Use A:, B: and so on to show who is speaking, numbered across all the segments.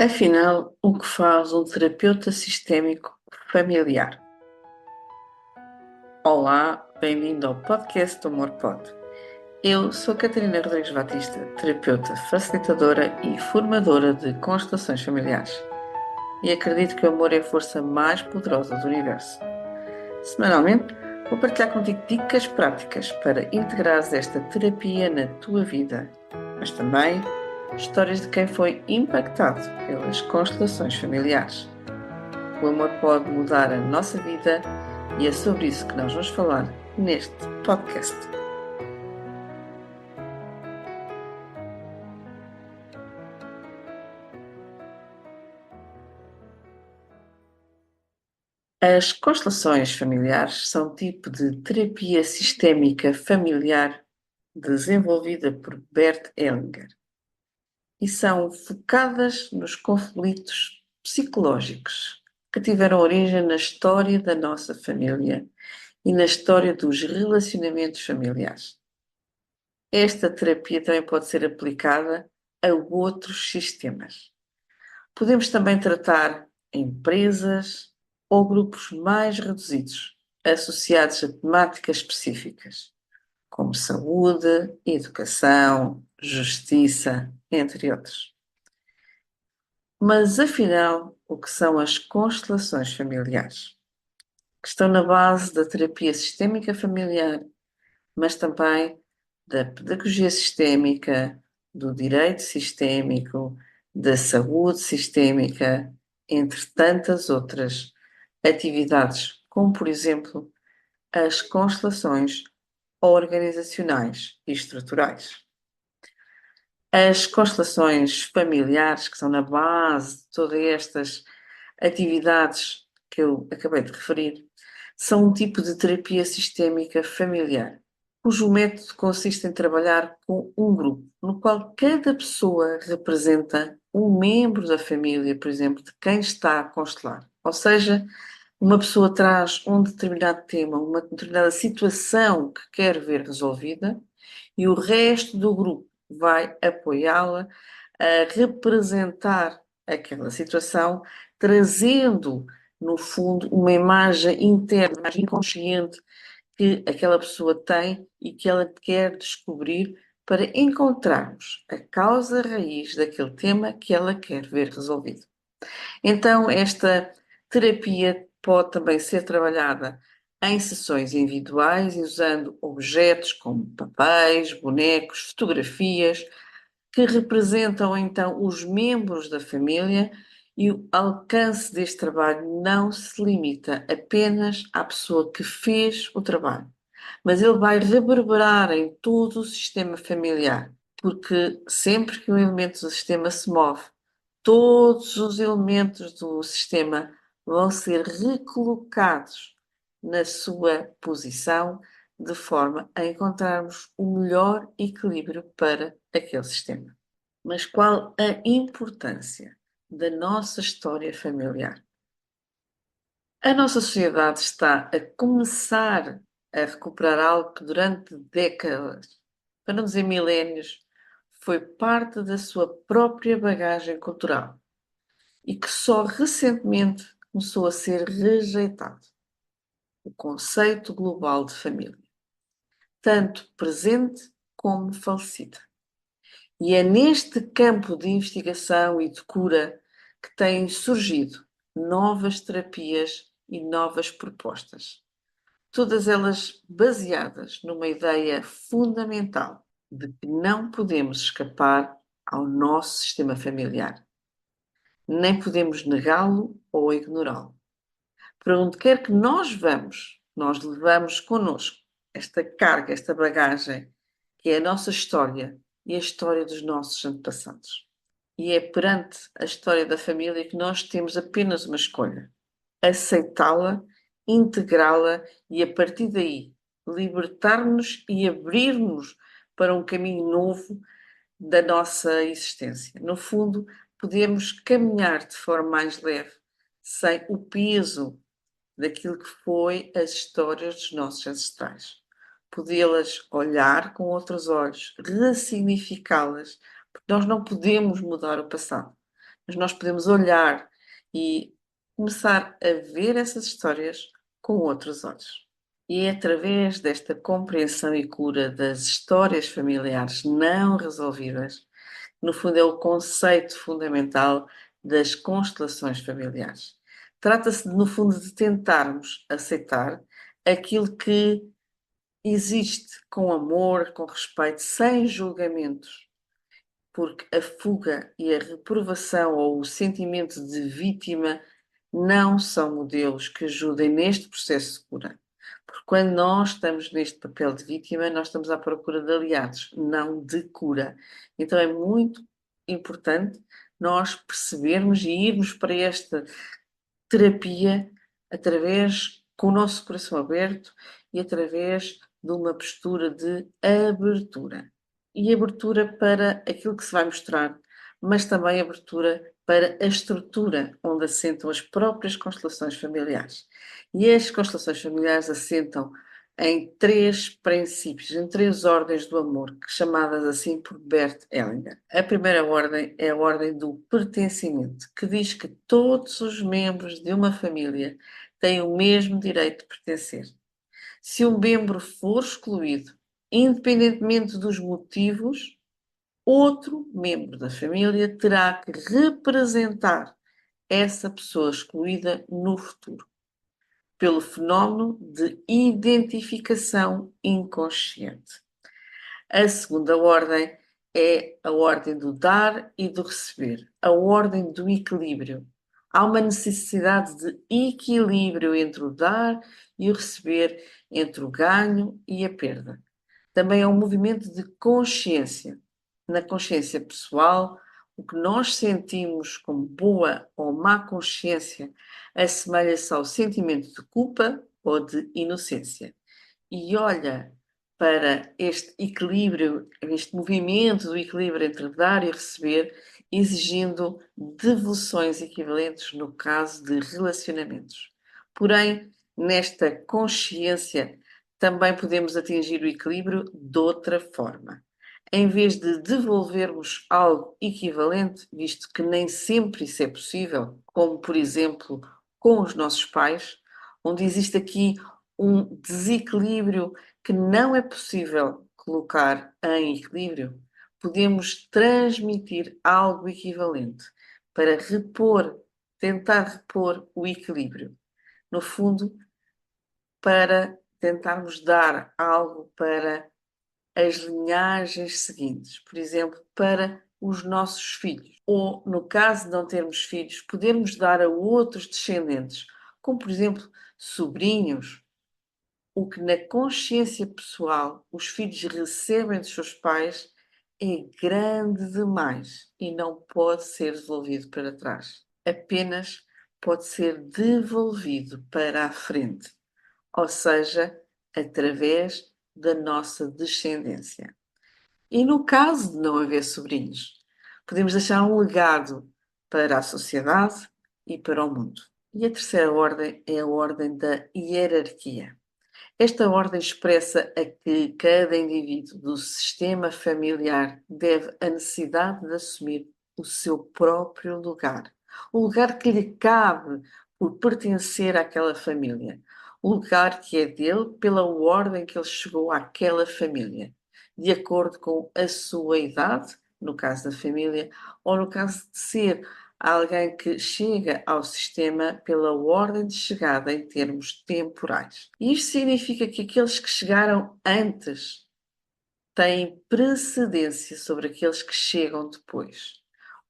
A: Afinal, o que faz um terapeuta sistémico familiar? Olá, bem-vindo ao podcast do Amor Pod. Eu sou Catarina Rodrigues Batista, terapeuta, facilitadora e formadora de constelações familiares. E acredito que o amor é a força mais poderosa do universo. Semanalmente, vou partilhar contigo dicas práticas para integrares esta terapia na tua vida, mas também histórias de quem foi impactado pelas constelações familiares. O amor pode mudar a nossa vida e é sobre isso que nós vamos falar neste podcast. As constelações familiares são um tipo de terapia sistémica familiar desenvolvida por Bert Hellinger e são focadas nos conflitos psicológicos que tiveram origem na história da nossa família e na história dos relacionamentos familiares. Esta terapia também pode ser aplicada a outros sistemas. Podemos também tratar empresas ou grupos mais reduzidos, associados a temáticas específicas, como saúde, educação, justiça, entre outros. Mas, afinal, o que são as constelações familiares? Que estão na base da terapia sistémica familiar, mas também da pedagogia sistémica, do direito sistémico, da saúde sistémica, entre tantas outras atividades, como, por exemplo, as constelações organizacionais e estruturais. As constelações familiares, que são na base de todas estas atividades que eu acabei de referir, são um tipo de terapia sistémica familiar, cujo método consiste em trabalhar com um grupo, no qual cada pessoa representa um membro da família, por exemplo, de quem está a constelar. Ou seja, uma pessoa traz um determinado tema, uma determinada situação que quer ver resolvida e o resto do grupo vai apoiá-la a representar aquela situação, trazendo, no fundo, uma imagem interna, mais inconsciente que aquela pessoa tem e que ela quer descobrir para encontrarmos a causa raiz daquele tema que ela quer ver resolvido. Então, esta terapia pode também ser trabalhada em sessões individuais, usando objetos como papéis, bonecos, fotografias, que representam então os membros da família, e o alcance deste trabalho não se limita apenas à pessoa que fez o trabalho, mas ele vai reverberar em todo o sistema familiar, porque sempre que um elemento do sistema se move, todos os elementos do sistema vão ser recolocados na sua posição, de forma a encontrarmos o melhor equilíbrio para aquele sistema. Mas qual a importância da nossa história familiar? A nossa sociedade está a começar a recuperar algo que durante décadas, para não dizer milénios, foi parte da sua própria bagagem cultural e que só recentemente começou a ser rejeitado: o conceito global de família, tanto presente como falecida. E é neste campo de investigação e de cura que têm surgido novas terapias e novas propostas, todas elas baseadas numa ideia fundamental de que não podemos escapar ao nosso sistema familiar, nem podemos negá-lo ou ignorá-lo. Para onde quer que nós vamos, nós levamos connosco esta carga, esta bagagem, que é a nossa história e a história dos nossos antepassados. E é perante a história da família que nós temos apenas uma escolha: aceitá-la, integrá-la e, a partir daí, libertar-nos e abrir-nos para um caminho novo da nossa existência. No fundo, podemos caminhar de forma mais leve, sem o peso daquilo que foi as histórias dos nossos ancestrais. Podê-las olhar com outros olhos, ressignificá-las, porque nós não podemos mudar o passado, mas nós podemos olhar e começar a ver essas histórias com outros olhos. E é através desta compreensão e cura das histórias familiares não resolvidas, no fundo é o conceito fundamental das constelações familiares. Trata-se, no fundo, de tentarmos aceitar aquilo que existe com amor, com respeito, sem julgamentos, porque a fuga e a reprovação ou o sentimento de vítima não são modelos que ajudem neste processo de cura. Porque quando nós estamos neste papel de vítima, nós estamos à procura de aliados, não de cura. Então é muito importante nós percebermos e irmos para esta terapia através, com o nosso coração aberto e através de uma postura de abertura. E abertura para aquilo que se vai mostrar, mas também abertura para a estrutura onde assentam as próprias constelações familiares. E as constelações familiares assentam em 3 princípios, em 3 ordens do amor, chamadas assim por Bert Hellinger. A primeira ordem é a ordem do pertencimento, que diz que todos os membros de uma família têm o mesmo direito de pertencer. Se um membro for excluído, independentemente dos motivos, outro membro da família terá que representar essa pessoa excluída no futuro, pelo fenómeno de identificação inconsciente. A segunda ordem é a ordem do dar e do receber, a ordem do equilíbrio. Há uma necessidade de equilíbrio entre o dar e o receber, entre o ganho e a perda. Também é um movimento de consciência. Na consciência pessoal, o que nós sentimos como boa ou má consciência assemelha-se ao sentimento de culpa ou de inocência. E olha para este equilíbrio, este movimento do equilíbrio entre dar e receber, exigindo devoluções equivalentes no caso de relacionamentos. Porém, nesta consciência, também podemos atingir o equilíbrio de outra forma. Em vez de devolvermos algo equivalente, visto que nem sempre isso é possível, como por exemplo com os nossos pais, onde existe aqui um desequilíbrio que não é possível colocar em equilíbrio, podemos transmitir algo equivalente para repor, tentar repor o equilíbrio. No fundo, para tentarmos dar algo para as linhagens seguintes, por exemplo, para os nossos filhos. Ou, no caso de não termos filhos, podermos dar a outros descendentes, como, por exemplo, sobrinhos, o que na consciência pessoal os filhos recebem dos seus pais é grande demais e não pode ser devolvido para trás. Apenas pode ser devolvido para a frente, ou seja, através da nossa descendência. E no caso de não haver sobrinhos, podemos deixar um legado para a sociedade e para o mundo. E a terceira ordem é a ordem da hierarquia. Esta ordem expressa a que cada indivíduo do sistema familiar deve a necessidade de assumir o seu próprio lugar, o lugar que lhe cabe por pertencer àquela família, o lugar que é dele pela ordem que ele chegou àquela família, de acordo com a sua idade, no caso da família, ou no caso de ser alguém que chega ao sistema pela ordem de chegada em termos temporais. Isto significa que aqueles que chegaram antes têm precedência sobre aqueles que chegam depois.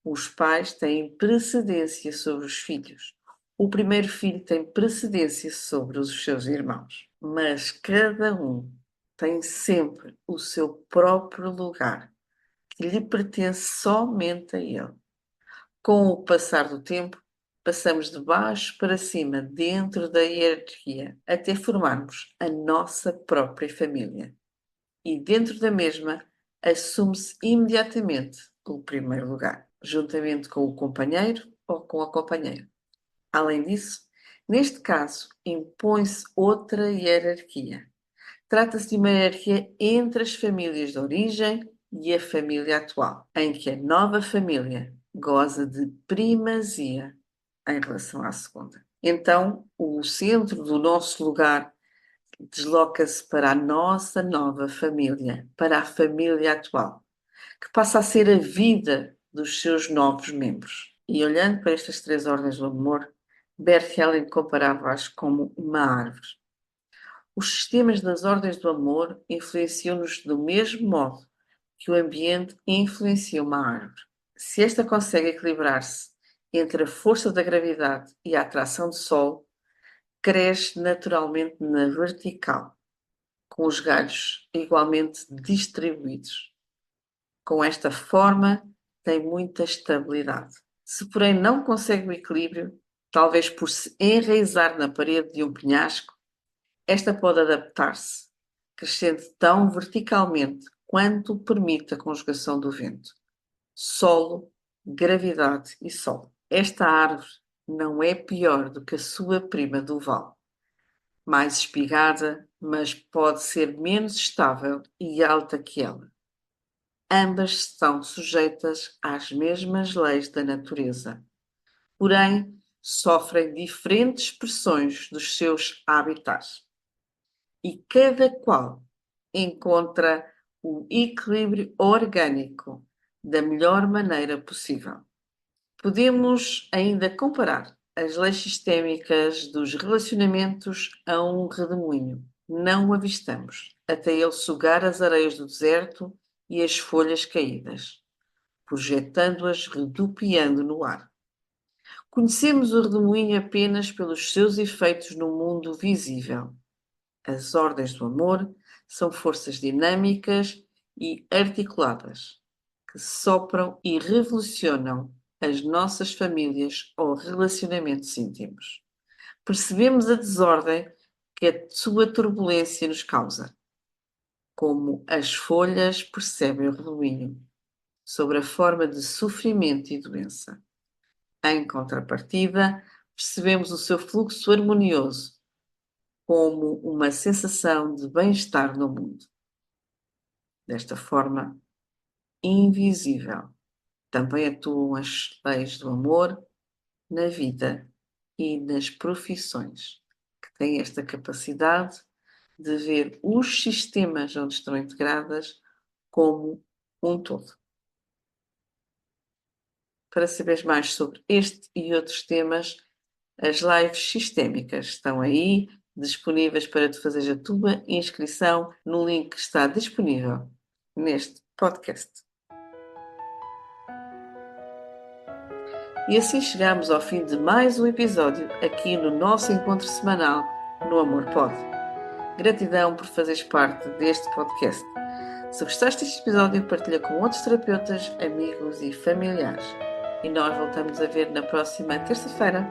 A: Os pais têm precedência sobre os filhos. O primeiro filho tem precedência sobre os seus irmãos. Mas cada um tem sempre o seu próprio lugar, que lhe pertence somente a ele. Com o passar do tempo, passamos de baixo para cima, dentro da hierarquia, até formarmos a nossa própria família. E dentro da mesma, assume-se imediatamente o primeiro lugar, juntamente com o companheiro ou com a companheira. Além disso, neste caso, impõe-se outra hierarquia. Trata-se de uma hierarquia entre as famílias de origem e a família atual, em que a nova família goza de primazia em relação à segunda. Então, o centro do nosso lugar desloca-se para a nossa nova família, para a família atual, que passa a ser a vida dos seus novos membros. E olhando para estas três ordens do amor, Bert Helling comparava-as como uma árvore. Os sistemas das ordens do amor influenciam-nos do mesmo modo que o ambiente influencia uma árvore. Se esta consegue equilibrar-se entre a força da gravidade e a atração do Sol, cresce naturalmente na vertical, com os galhos igualmente distribuídos. Com esta forma, tem muita estabilidade. Se, porém, não consegue o equilíbrio, talvez por se enraizar na parede de um penhasco, esta pode adaptar-se, crescendo tão verticalmente quanto permite a conjugação do vento. Solo, gravidade e sol. Esta árvore não é pior do que a sua prima do vale. Mais espigada, mas pode ser menos estável e alta que ela. Ambas estão sujeitas às mesmas leis da natureza, porém sofrem diferentes pressões dos seus habitats. E cada qual encontra o equilíbrio orgânico da melhor maneira possível. Podemos ainda comparar as leis sistémicas dos relacionamentos a um redemoinho. Não o avistamos, até ele sugar as areias do deserto e as folhas caídas, projetando-as redupiando no ar. Conhecemos o redemoinho apenas pelos seus efeitos no mundo visível. As ordens do amor são forças dinâmicas e articuladas, que sopram e revolucionam as nossas famílias ou relacionamentos íntimos. Percebemos a desordem que a sua turbulência nos causa, como as folhas percebem o redemoinho, sobre a forma de sofrimento e doença. Em contrapartida, percebemos o seu fluxo harmonioso, como uma sensação de bem-estar no mundo. Desta forma, invisível, também atuam as leis do amor na vida e nas profissões, que têm esta capacidade de ver os sistemas onde estão integradas como um todo. Para saberes mais sobre este e outros temas, as lives sistémicas estão aí, disponíveis para tu fazeres a tua inscrição no link que está disponível neste podcast. E assim chegamos ao fim de mais um episódio aqui no nosso encontro semanal no Amor Pod. Gratidão por fazeres parte deste podcast. Se gostaste deste episódio, partilha com outros terapeutas, amigos e familiares. E nós voltamos a ver na próxima terça-feira.